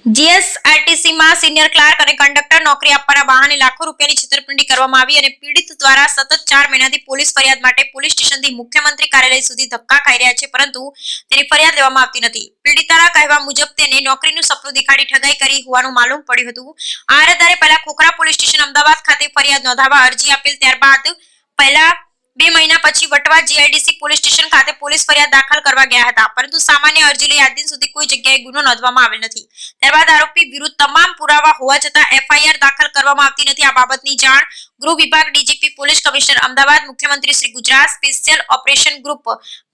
GSRTC માં senior clerk અને conductor નોકરી આપવાના બહાને લાખો રૂપિયાની છેતરપિંડી કરવામાં આવી અને પીડિત દ્વારા સતત 4 મહિનાથી પોલીસ ફરિયાદ માટે પોલીસ સ્ટેશનથી મુખ્યમંત્રી કાર્યાલય સુધી ધક્કા ખાઈ રહ્યા છે, પરંતુ તેની ફરિયાદ લેવામાં આવતી નથી। પીડિતાના કહેવા મુજબ તેને નોકરીનું સપનું દેખાડી ઠગાઈ કરી હોવાનું માલુમ પડ્યું હતું। આ અરજદારે પહેલા ખોખરા પોલીસ સ્ટેશન અમદાવાદ ખાતે ફરિયાદ નોંધાવવા અરજી આપેલ, ત્યારબાદ પહેલા 2 મહિના પછી વટવા જીઆઈડીસી પોલીસ સ્ટેશન ખાતે પોલીસ ફરિયાદ દાખલ કરવા ગયા હતા, પરંતુ સામાન્ય અરજી લઈ આજ દિન સુધી કોઈ જગ્યાએ ગુનો નોંધવામાં આવેલ નથી। ત્યારબાદ આરોપી વિરુદ્ધ તમામ પુરાવા હોવા છતાં એફઆઈઆર દાખલ કરવામાં આવતી નથી। આ બાબતની જાણ ગૃહ વિભાગ, ડીજીપી, પોલીસ કમિશનર અમદાવાદ, મુખ્યમંત્રી Shri Gujarat special operation group,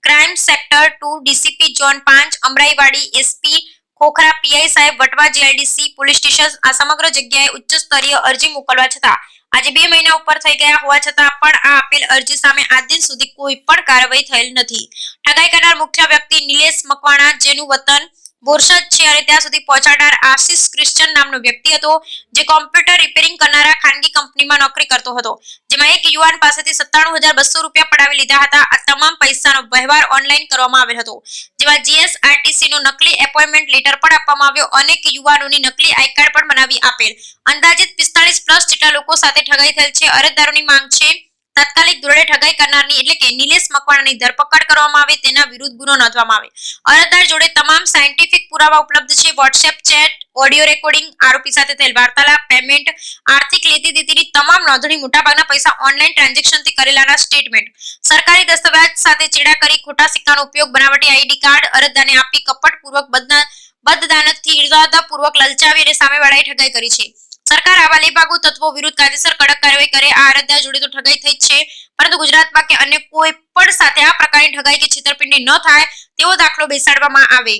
crime sector 2, DCP zone 5, Amraiwadi, SP Khokhra, PI સાહેબ, વટવા જીઆઈડીસી પોલીસ સ્ટેશન આ સમગ્ર જગ્યાએ ઉચ્ચ સ્તરીય અરજી મોકલવા છતાં આજે 2 મહિના ઉપર થઈ ગયા હોવા છતાં પણ આ આપેલ અરજી સામે આજ દિન સુધી કોઈ પણ કાર્યવાહી થયેલ નથી। ઠગાઈ કરનાર મુખ્ય વ્યક્તિ નિલેશ મકવાણા, જેનું વતન બોરસદ છે અને ત્યાં સુધી પહોંચાડનાર આશિષ ક્રિશ્ચન નામનો વ્યક્તિ હતો, જે કોમ્પ્યુટર રિપેરિંગ કરનારા ખાનગી કંપનીમાં નોકરી કરતો હતો, જેમાં એક યુવાન પાસેથી 97,200 રૂપિયા પડાવી લીધા હતા। આ તમામ પૈસાનો વ્યવહાર ઓનલાઈન કરવામાં આવેલ હતો, જેમાં જીએસઆરટીસી નો નકલી એપોઇન્ટમેન્ટ લેટર પણ આપવામાં આવ્યો, અનેક યુવાનોની નકલી આઈ કાર્ડ પણ બનાવી આપેલ। અંદાજિત 45+ જેટલા લોકો સાથે ઠગાઈ થયેલ છે। અરજદારોની માંગ છે તાત્કાલિક ધોરણે ઠગાઈ કરનારની એટલે કે નિલેશ મકવાણાની ધરપકડ કરવામાં આવે, તેના વિરુદ્ધ ગુનો નોંધવામાં આવે। અરજદાર જોડે તમામ સાયન્ટિફિક પુરાવા ઉપલબ્ધ છે, વોટ્સએપ ચેટ, ઓડિયો રેકોર્ડિંગ, આરોપી સાથે થયેલ વાર્તાલાપ, પેમેન્ટ, આર્થિક લેતી દેતીની તમામ નોંધણી, મોટાભાગના પૈસા ઓનલાઈન ટ્રાન્ઝેક્શનથી કરેલાના સ્ટેટમેન્ટ, સરકારી દસ્તાવેજ સાથે ચેડા કરી ખોટા સિક્કાનો ઉપયોગ, બનાવટી આઈડી કાર્ડ અરજદારને આપી કપટપૂર્વક બદદાનતથી ઇરાદાપૂર્વક લલચાવી અને સામેવાળાએ ઠગાઈ કરી છે। સરકાર આવા લેભાગુ તત્વો વિરુદ્ધ કાયદેસર કડક કાર્યવાહી કરે। આ અરજદાર જોડે તો ઠગાઈ થઈ જ છે, પરંતુ ગુજરાતમાં કે અન્ય કોઈ પણ સાથે આ પ્રકારની ઠગાઈ કે છેતરપિંડી ન થાય તેવો દાખલો બેસાડવામાં આવે।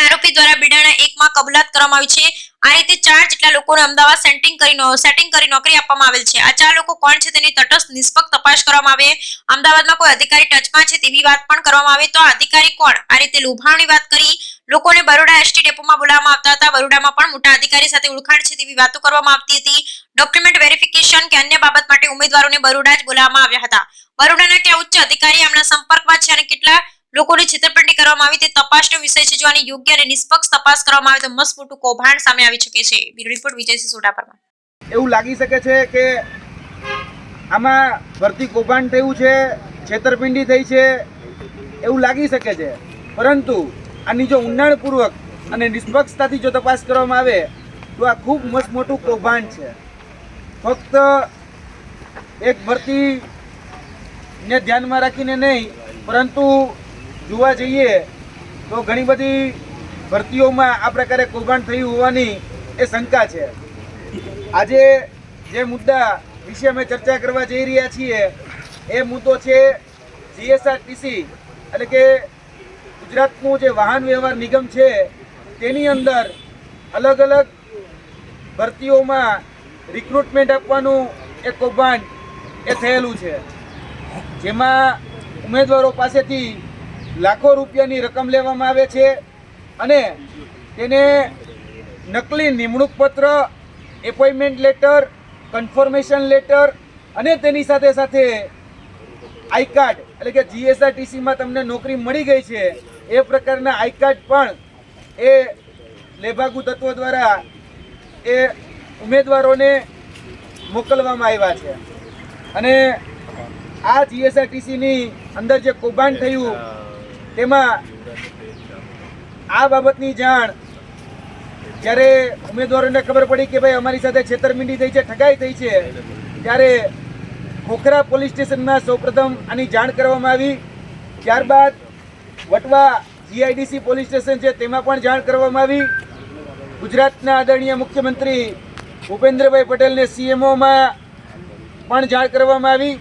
આરોપી દ્વારા બિડાણા 1 માં કબૂલાત કરવામાં આવી છે। આ રીતે 4 જેટલા લોકોને અમદાવાદ સેટિંગ કરી નોકરી આપવામાં આવેલ છે। આ 4 લોકો કોણ છે તેની તટસ્થ નિષ્પક્ષ તપાસ કરવામાં આવે। અમદાવાદમાં કોઈ અધિકારી ટચમાં છે તેવી વાત પણ કરવામાં આવે, તો આ અધિકારી કોણ? આ રીતે લોભામણી વાત કરી લોકોને બરોડા એસટી ડેપોમાં બોલાવવામાં આવતા હતા। બરોડામાં પણ મોટા અધિકારી સાથે ઓળખાણ છે તેવી વાતો કરવામાં આવતી હતી। ડોક્યુમેન્ટ વેરિફિકેશન કે અન્ય બાબત માટે ઉમેદવારોને બરોડા જ બોલાવવામાં આવ્યા હતા। બરોડાના કયા ઉચ્ચ અધિકારી આમના સંપર્કમાં છે અને કેટલા લોકોની છેતરપિંડી કરવામાં આવી તે તપાસનો વિષય છે। જો આની યોગ્ય અને નિષ્પક્ષ તપાસ કરવામાં આવે તો મસ્ત મોટું કૌભાંડ સામે આવી શકે છે। Bureau report Vijaysinh Sodha. એવું લાગી શકે છે કે આમાં ભરતી કૌભાંડ થયું છે, છેતરપિંડી થઈ છે એવું લાગી શકે છે, પરંતુ આની જો ઊંડાણપૂર્વક અને નિષ્પક્ષતાથી જો તપાસ કરવામાં આવે તો આ ખૂબ મસ્ત મોટું કૌભાંડ છે। ફક્ત એક ભરતીને ધ્યાનમાં રાખીને નહીં, પરંતુ જોવા જઈએ તો ઘણી બધી ભરતીઓમાં આ પ્રકારે કૌભાંડ થયું હોવાની એ શંકા છે। આજે જે મુદ્દા વિશે અમે ચર્ચા કરવા જઈ રહ્યા છીએ એ મુદ્દો છે જીએસઆરટીસી એટલે કે ગુજરાતનું જે વાહન વ્યવહાર નિગમ છે તેની અંદર અલગ અલગ ભરતીઓમાં રિક્રુટમેન્ટ આપવાનું એક કૌભાંડ એ થયેલું છે, જેમાં ઉમેદવારો પાસેથી લાખો રૂપિયાની રકમ લેવામાં આવે છે અને તેને નકલી નિમણૂક પત્ર, એપોઇન્ટમેન્ટ લેટર, કન્ફર્મેશન લેટર અને તેની સાથે સાથે આઈ કાર્ડ એટલે કે જીએસઆરટીસીમાં તમને નોકરી મળી ગઈ છે એ પ્રકારના આઈ કાર્ડ પણ એ લેભાગુ તત્વો દ્વારા એ ઉમેદવારોને મોકલવામાં આવ્યા છે। અને આ જીએસઆરટીસીની અંદર જે કૌભાંડ થયું તેમાં આ બાબતની જાણ જ્યારે ઉમેદવારોને ખબર પડી કે ભાઈ અમારી સાથે છેતરપિંડી થઈ છે, ઠગાઈ થઈ છે, ત્યારે ખોખરા પોલીસ સ્ટેશનમાં સૌપ્રથમ આની જાણ કરવામાં આવી। ત્યારબાદ વટવા જીઆઈડીસી પોલીસ સ્ટેશન છે તેમાં પણ જાણ કરવામાં આવી। ગુજરાતના આદરણીય મુખ્યમંત્રી ભૂપેન્દ્રભાઈ પટેલને સીએમઓમાં પણ જાણ કરવામાં આવી।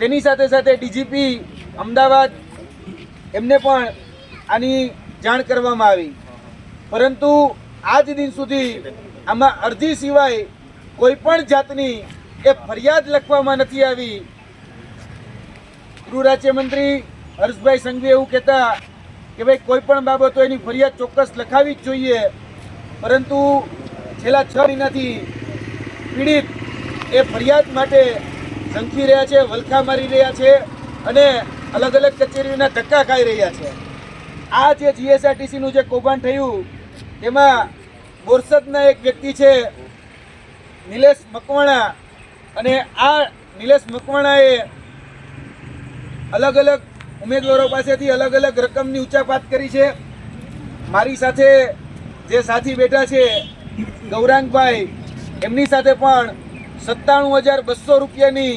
તેની સાથે સાથે ડીજીપી અમદાવાદ એમને પણ આની જાણ કરવામાં આવી, પરંતુ આજ દિન સુધી આમાં અરજી સિવાય કોઈ પણ જાતની એ ફરિયાદ લખવામાં નથી આવી। ગૃહ રાજ્યમંત્રી હર્ષભાઈ સંઘવી એવું કહેતા કે ભાઈ કોઈ પણ બાબતો એની ફરિયાદ ચોક્કસ લખાવી જ જોઈએ, પરંતુ છેલ્લા 6 મહિનાથી પીડિત એ ફરિયાદ માટે ઝંખી રહ્યા છે, વલખા મારી રહ્યા છે અને અલગ અલગ કચેરીઓના ધક્કા ખાઈ રહ્યા છે। આ જે જીએસઆરટીસીનું જે કૌભાંડ થયું તેમાં બોરસદના એક વ્યક્તિ છે નિલેશ મકવાણા, અને આ નિલેશ મકવાણાએ અલગ અલગ ઉમેદવારો પાસેથી અલગ અલગ રકમની ઉચાપાત કરી છે. મારી સાથે જે સાથી બેઠા છે ગૌરાંગભાઈ, એમની સાથે પણ 97,200 રૂપિયાની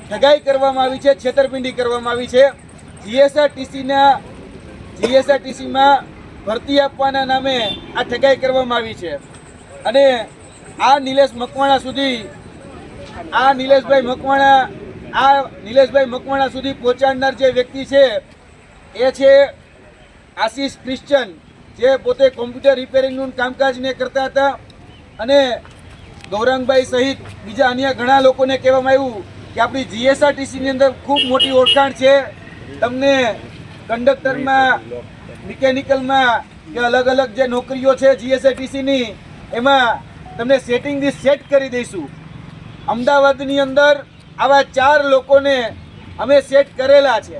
ઠગાઈ કરવામાં આવી છે, છેતરપિંડી કરવામાં આવી છે. જીએસઆરટીસીમાં ભરતી આપવાના નામે આ ઠગાઈ કરવામાં આવી છે. અને આ નિલેશભાઈ મકવાણા સુધી પહોંચાડનાર જે વ્યક્તિ છે એ છે આશીષ ક્રિશ્ચન, જે પોતે કોમ્પ્યુટર રિપેરિંગનું કામકાજને કરતા હતા. અને ગૌરાંગભાઈ સહિત બીજા અન્ય ઘણા લોકોને કહેવામાં આવ્યું કે આપણી જીએસઆરટીસીની અંદર ખૂબ મોટી ઓળખાણ છે, તમને કંડક્ટરમાં, મિકેનિકલમાં કે અલગ અલગ જે નોકરીઓ છે જીએસઆરટીસીની, એમાં તમને સેટિંગથી સેટ કરી દઈશું. અમદાવાદની અંદર આવા 4 લોકોને અમે સેટ કરેલા છે.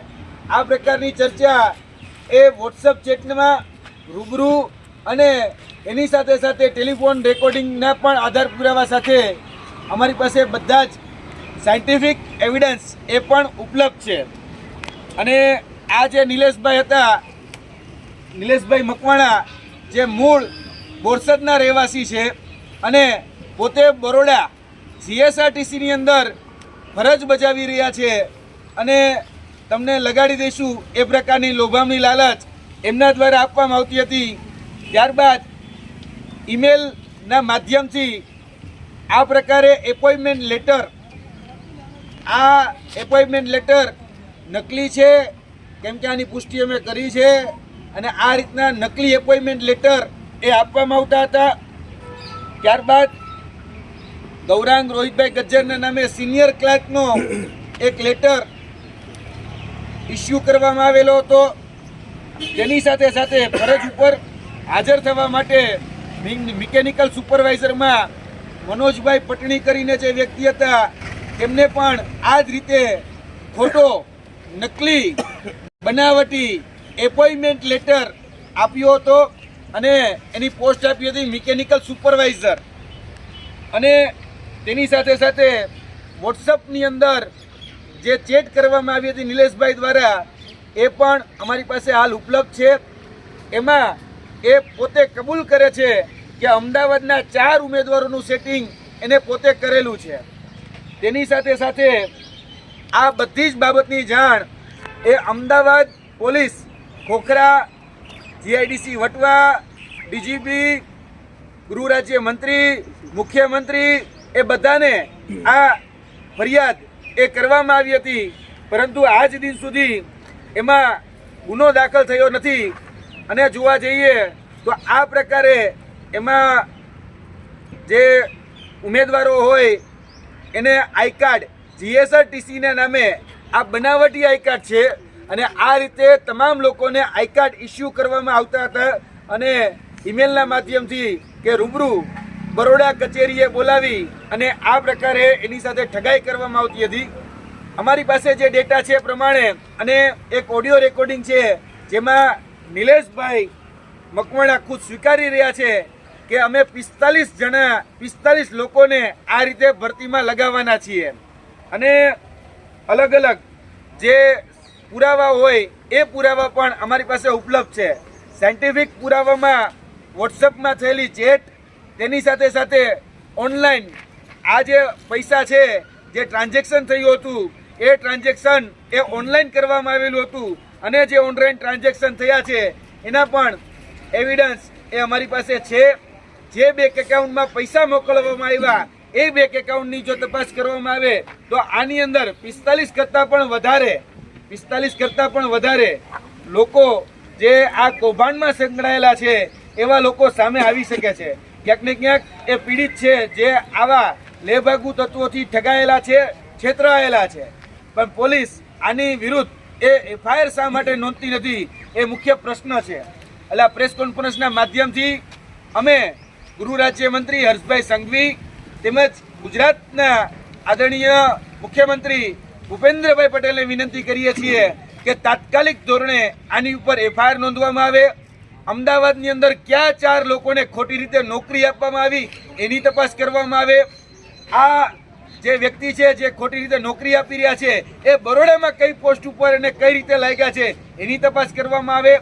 આ પ્રકારની ચર્ચા એ વોટ્સઅપ ચેટમાં રૂબરૂ અને એની સાથે સાથે ટેલિફોન રેકોર્ડિંગના પણ આધાર પુરાવા સાથે અમારી પાસે બધા જ સાયન્ટિફિક એવિડન્સ એ પણ ઉપલબ્ધ છે. અને આ જે નિલેશભાઈ હતા, નિલેશભાઈ મકવાણા, જે મૂળ બોરસદના રહેવાસી છે અને પોતે બરોડા જીએસઆરટીસીની અંદર ફરજ બજાવી રહ્યા છે, અને તમને લગાડી દઈશું એ પ્રકારની લોભામણી લાલચ એમના દ્વારા આપવામાં આવતી હતી. ત્યારબાદ ઈમેલના માધ્યમથી આ પ્રકારે એપોઇન્ટમેન્ટ લેટર નકલી છે, કેમ કે આની પુષ્ટિ અમે કરી છે, અને આ રીતના નકલી એપોઇન્ટમેન્ટ લેટર એ આપવામાં આવતા હતા. ત્યારબાદ ગૌરાંગ રોહિતભાઈ ગજ્જરના નામે સિનિયર ક્લાર્કનો એક લેટર ઇસ્યુ કરવામાં આવેલો હતો. તેની સાથે સાથે ફરજ ઉપર હાજર થવા માટે મિકેનિકલ સુપરવાઇઝરમાં મનોજભાઈ પટણી કરીને જે વ્યક્તિ હતા, તેમને પણ આ જ રીતે ખોટો, નકલી, બનાવટી એપોઇન્ટમેન્ટ લેટર આપ્યો હતો, અને એની પોસ્ટ આપી હતી મિકેનિકલ સુપરવાઇઝર. અને તેની સાથે સાથે વોટ્સઅપની અંદર જે ચેટ કરવામાં આવી હતી નિલેશભાઈ દ્વારા, એ પણ અમારી પાસે હાલ ઉપલબ્ધ છે. એમાં એ પોતે કબૂલ કરે છે કે અમદાવાદના 4 ઉમેદવારોનું સેટિંગ એને પોતે કરેલું છે. તેની સાથે સાથે આ બધી જ બાબતની જાણ એ Ahmedabad police, Khokhra, GIDC Vatva, DGP, ગૃહ રાજ્ય મંત્રી, મુખ્યમંત્રી, એ બધાને આ ફરિયાદ એ કરવામાં આવી હતી, પરંતુ આજ દિન સુધી એમાં ગુનો દાખલ થયો નથી. અને જોવા જઈએ તો આ પ્રકારે એમાં જે ઉમેદવારો હોય એને આઈ કાર્ડ, જીએસઆરટીસીના નામે આ બનાવટી આઈ કાર્ડ છે, અને આ રીતે તમામ લોકોને આઈ કાર્ડ ઇસ્યુ કરવામાં આવતા હતા. અને ઈમેલના માધ્યમથી કે રૂબરૂ બરોડા કચેરીએ બોલાવી અને આ પ્રકારે એની સાથે ઠગાઈ કરવામાં આવતી હતી. અમારી પાસે જે ડેટા છે એ પ્રમાણે, અને એક ઓડિયો રેકોર્ડિંગ છે જેમાં નિલેશભાઈ મકવાણા ખુદ સ્વીકારી રહ્યા છે કે અમે 45 લોકોને આ રીતે ભરતીમાં લગાવવાના છીએ. અને અલગ અલગ જે પુરાવા હોય એ પુરાવા પણ અમારી પાસે ઉપલબ્ધ છે. સાયન્ટિફિક પુરાવામાં વોટ્સઅપમાં થયેલી ચેટ, તેની સાથે સાથે ઓનલાઈન આ જે પૈસા છે, જે ટ્રાન્ઝેક્શન થયું હતું, એ ટ્રાન્ઝેક્શન એ ઓનલાઈન કરવામાં આવેલું હતું, અને જે ઓનલાઈન ટ્રાન્ઝેક્શન થયા છે એના પણ એવિડન્સ એ અમારી પાસે છે. જે બેંક એકાઉન્ટમાં પૈસા મોકલવામાં આવ્યા એ બેંક એકાઉન્ટની જો તપાસ કરવામાં આવે તો આની અંદર 45 કરતાં પણ વધારે લોકો જે આ કૌભાંડમાં સંકળાયેલા છે એવા લોકો સામે આવી શકે છે. ક્યાંક ને ક્યાંક એ પીડિત છે, જે આવા લેભાગુ તત્વોથી ઠગાયેલા છે, છેતરાયેલા છે, પણ પોલીસ આની વિરુદ્ધ એ એફઆઈઆર શા માટે નોંધતી નથી, એ મુખ્ય પ્રશ્ન છે. એટલે આ પ્રેસ કોન્ફરન્સના માધ્યમથી અમે ગૃહ રાજ્યમંત્રી હર્ષભાઈ સંઘવી તેમજ ગુજરાતના આદરણીય મુખ્યમંત્રી ભૂપેન્દ્રભાઈ પટેલને વિનંતી કરીએ છીએ કે તાત્કાલિક ધોરણે આની ઉપર એફઆઈઆર નોંધવામાં આવે. અમદાવાદની અંદર ક્યાં 4 લોકોને ખોટી રીતે નોકરી આપવામાં આવી એની તપાસ કરવામાં આવે. આ જે વ્યક્તિ છે જે ખોટી રીતે નોકરી આપી રહ્યા છે એ બરોડામાં કઈ પોસ્ટ ઉપર અને કઈ રીતે લાગ્યા છે એની તપાસ કરવામાં આવે.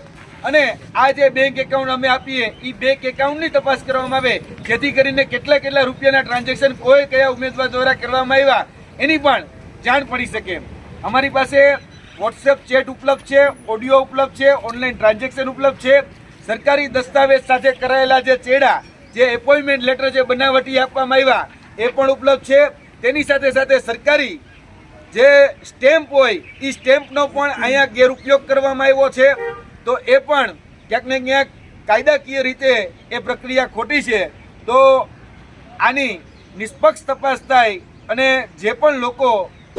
અને આ જે બેંક એકાઉન્ટ અમે આપીએ એ બેંક એકાઉન્ટની તપાસ કરવામાં આવે, જેથી કરીને કેટલા રૂપિયાના ટ્રાન્ઝેક્શન કોઈ કયા ઉમેદવાર દ્વારા કરવામાં આવ્યા એની પણ જાણ પડી શકે. અમારી પાસે વોટ્સએપ ચેટ ઉપલબ્ધ છે, ઓડિયો ઉપલબ્ધ છે, ઓનલાઈન ટ્રાન્ઝેક્શન ઉપલબ્ધ છે. સરકારી દસ્તાવેજ સાથે કરાયેલા જે ચેડા, જે એપોઇન્ટમેન્ટ લેટર જે બનાવટી આપવામાં આવ્યા એ પણ ઉપલબ્ધ છે. તેની સાથે સાથે સરકારી જે સ્ટેમ્પ હોય એ સ્ટેમ્પનો પણ અહીંયા ગેરઉપયોગ કરવામાં આવ્યો છે. તો એ પણ ક્યાંક ને ક્યાંક કાયદાકીય રીતે એ પ્રક્રિયા ખોટી છે. તો આની નિષ્પક્ષ તપાસ થાય અને જે પણ લોકો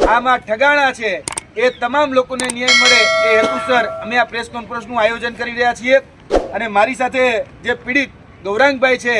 આમાં ઠગાણા છે એ તમામ લોકોને ન્યાય મળે એ હેતુસર અમે આ પ્રેસ કોન્ફરન્સનું આયોજન કરી રહ્યા છીએ. અને મારી સાથે જે પીડિત ગૌરાંગભાઈ છે